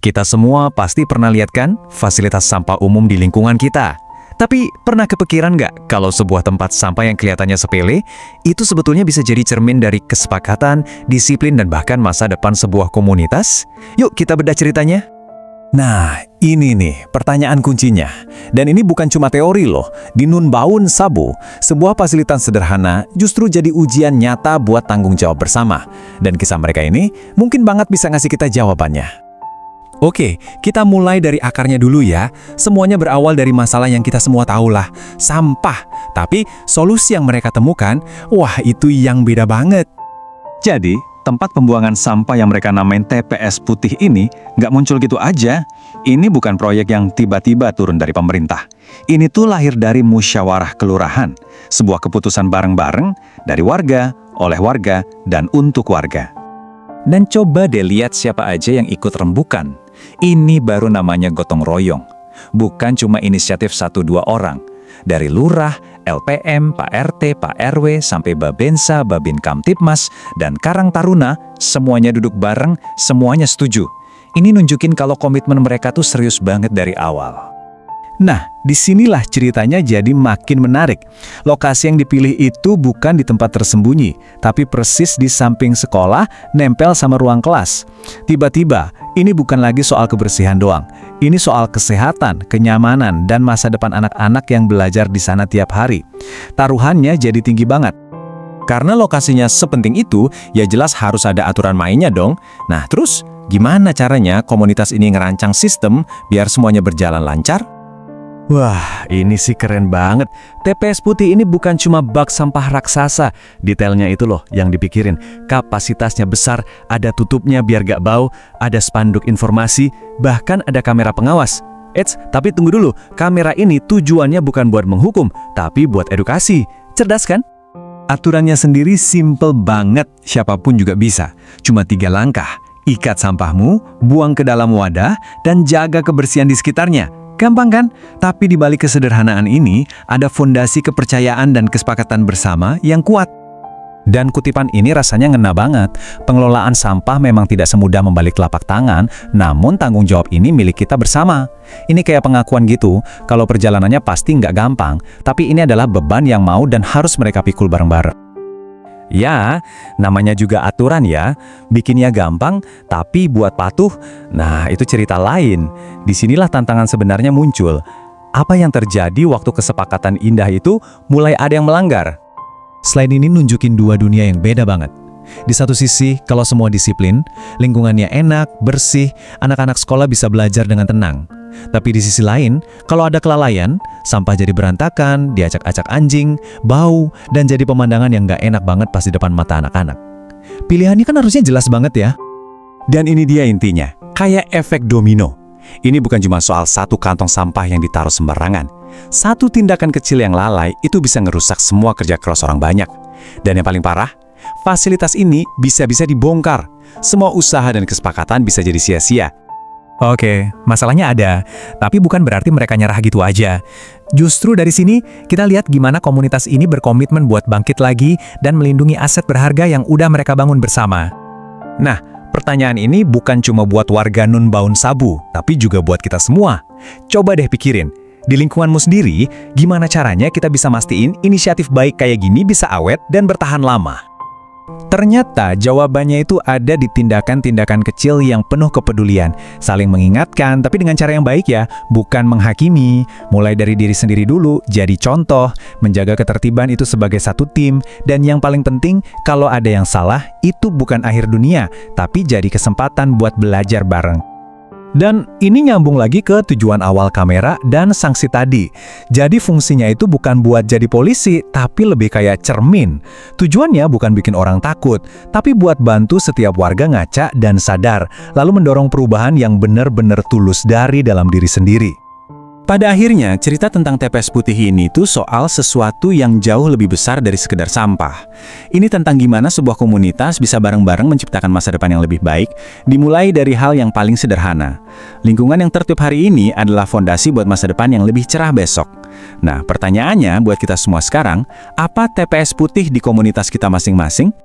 Kita semua pasti pernah lihat kan fasilitas sampah umum di lingkungan kita. Tapi pernah kepikiran nggak kalau sebuah tempat sampah yang kelihatannya sepele, itu sebetulnya bisa jadi cermin dari kesepakatan, disiplin, dan bahkan masa depan sebuah komunitas? Yuk kita bedah ceritanya. Nah, ini nih pertanyaan kuncinya. Dan ini bukan cuma teori loh. Di Nun Baun Sabu, sebuah fasilitas sederhana justru jadi ujian nyata buat tanggung jawab bersama. Dan kisah mereka ini mungkin banget bisa ngasih kita jawabannya. Oke, kita mulai dari akarnya dulu ya. Semuanya berawal dari masalah yang kita semua tahu lah, sampah. Tapi solusi yang mereka temukan, wah itu yang beda banget. Jadi, tempat pembuangan sampah yang mereka namain TPS Putih ini nggak muncul gitu aja. Ini bukan proyek yang tiba-tiba turun dari pemerintah. Ini tuh lahir dari musyawarah kelurahan, sebuah keputusan bareng-bareng dari warga, oleh warga, dan untuk warga. Dan coba deh lihat siapa aja yang ikut rembukan. Ini baru namanya gotong royong. Bukan cuma inisiatif 1-2 orang. Dari lurah, LPM, Pak RT, Pak RW, sampai Babensa, Babin Kamtipmas, dan Karang Taruna, semuanya duduk bareng, semuanya setuju. Ini nunjukin kalau komitmen mereka tuh serius banget dari awal. Nah, disinilah ceritanya jadi makin menarik. Lokasi yang dipilih itu bukan di tempat tersembunyi, tapi persis di samping sekolah, nempel sama ruang kelas. Tiba-tiba, ini bukan lagi soal kebersihan doang. Ini soal kesehatan, kenyamanan, dan masa depan anak-anak yang belajar di sana tiap hari. Taruhannya jadi tinggi banget. Karena lokasinya sepenting itu, ya jelas harus ada aturan mainnya dong. Nah, terus gimana caranya komunitas ini ngerancang sistem biar semuanya berjalan lancar? Wah, ini sih keren banget. TPS Putih ini bukan cuma bak sampah raksasa. Detailnya itu loh yang dipikirin. Kapasitasnya besar, ada tutupnya biar gak bau, ada spanduk informasi, bahkan ada kamera pengawas. Tapi tunggu dulu, kamera ini tujuannya bukan buat menghukum, tapi buat edukasi. Cerdas kan? Aturannya sendiri simple banget, siapapun juga bisa. Cuma 3 langkah. Ikat sampahmu, buang ke dalam wadah, dan jaga kebersihan di sekitarnya. Gampang kan? Tapi di balik kesederhanaan ini, ada fondasi kepercayaan dan kesepakatan bersama yang kuat. Dan kutipan ini rasanya ngena banget. Pengelolaan sampah memang tidak semudah membalik telapak tangan, namun tanggung jawab ini milik kita bersama. Ini kayak pengakuan gitu, kalau perjalanannya pasti nggak gampang, tapi ini adalah beban yang mau dan harus mereka pikul bareng-bareng. Ya, namanya juga aturan ya. Bikinnya gampang, tapi buat patuh, nah itu cerita lain. Disinilah tantangan sebenarnya muncul. Apa yang terjadi waktu kesepakatan indah itu mulai ada yang melanggar? Slide ini nunjukin 2 dunia yang beda banget. Di satu sisi, kalau semua disiplin, lingkungannya enak, bersih, anak-anak sekolah bisa belajar dengan tenang. Tapi di sisi lain, kalau ada kelalaian, sampah jadi berantakan, diacak-acak anjing, bau, dan jadi pemandangan yang gak enak banget pas di depan mata anak-anak. Pilihannya kan harusnya jelas banget ya. Dan ini dia intinya, kayak efek domino. Ini bukan cuma soal satu kantong sampah yang ditaruh sembarangan. Satu tindakan kecil yang lalai itu bisa ngerusak semua kerja keras orang banyak. Dan yang paling parah, fasilitas ini bisa-bisa dibongkar. Semua usaha dan kesepakatan bisa jadi sia-sia. Oke, masalahnya ada, tapi bukan berarti mereka nyerah gitu aja. Justru dari sini, kita lihat gimana komunitas ini berkomitmen buat bangkit lagi dan melindungi aset berharga yang udah mereka bangun bersama. Nah, pertanyaan ini bukan cuma buat warga Nun Baun Sabu, tapi juga buat kita semua. Coba deh pikirin, di lingkunganmu sendiri, gimana caranya kita bisa mastiin inisiatif baik kayak gini bisa awet dan bertahan lama? Ternyata jawabannya itu ada di tindakan-tindakan kecil yang penuh kepedulian, saling mengingatkan tapi dengan cara yang baik ya, bukan menghakimi, mulai dari diri sendiri dulu, jadi contoh, menjaga ketertiban itu sebagai satu tim, dan yang paling penting, kalau ada yang salah, itu bukan akhir dunia, tapi jadi kesempatan buat belajar bareng. Dan ini nyambung lagi ke tujuan awal kamera dan sanksi tadi. Jadi fungsinya itu bukan buat jadi polisi, tapi lebih kayak cermin. Tujuannya bukan bikin orang takut, tapi buat bantu setiap warga ngaca dan sadar, lalu mendorong perubahan yang benar-benar tulus dari dalam diri sendiri. Pada akhirnya, cerita tentang TPS Putih ini tuh soal sesuatu yang jauh lebih besar dari sekedar sampah. Ini tentang gimana sebuah komunitas bisa bareng-bareng menciptakan masa depan yang lebih baik, dimulai dari hal yang paling sederhana. Lingkungan yang tertib hari ini adalah fondasi buat masa depan yang lebih cerah besok. Nah, pertanyaannya buat kita semua sekarang, apa TPS Putih di komunitas kita masing-masing?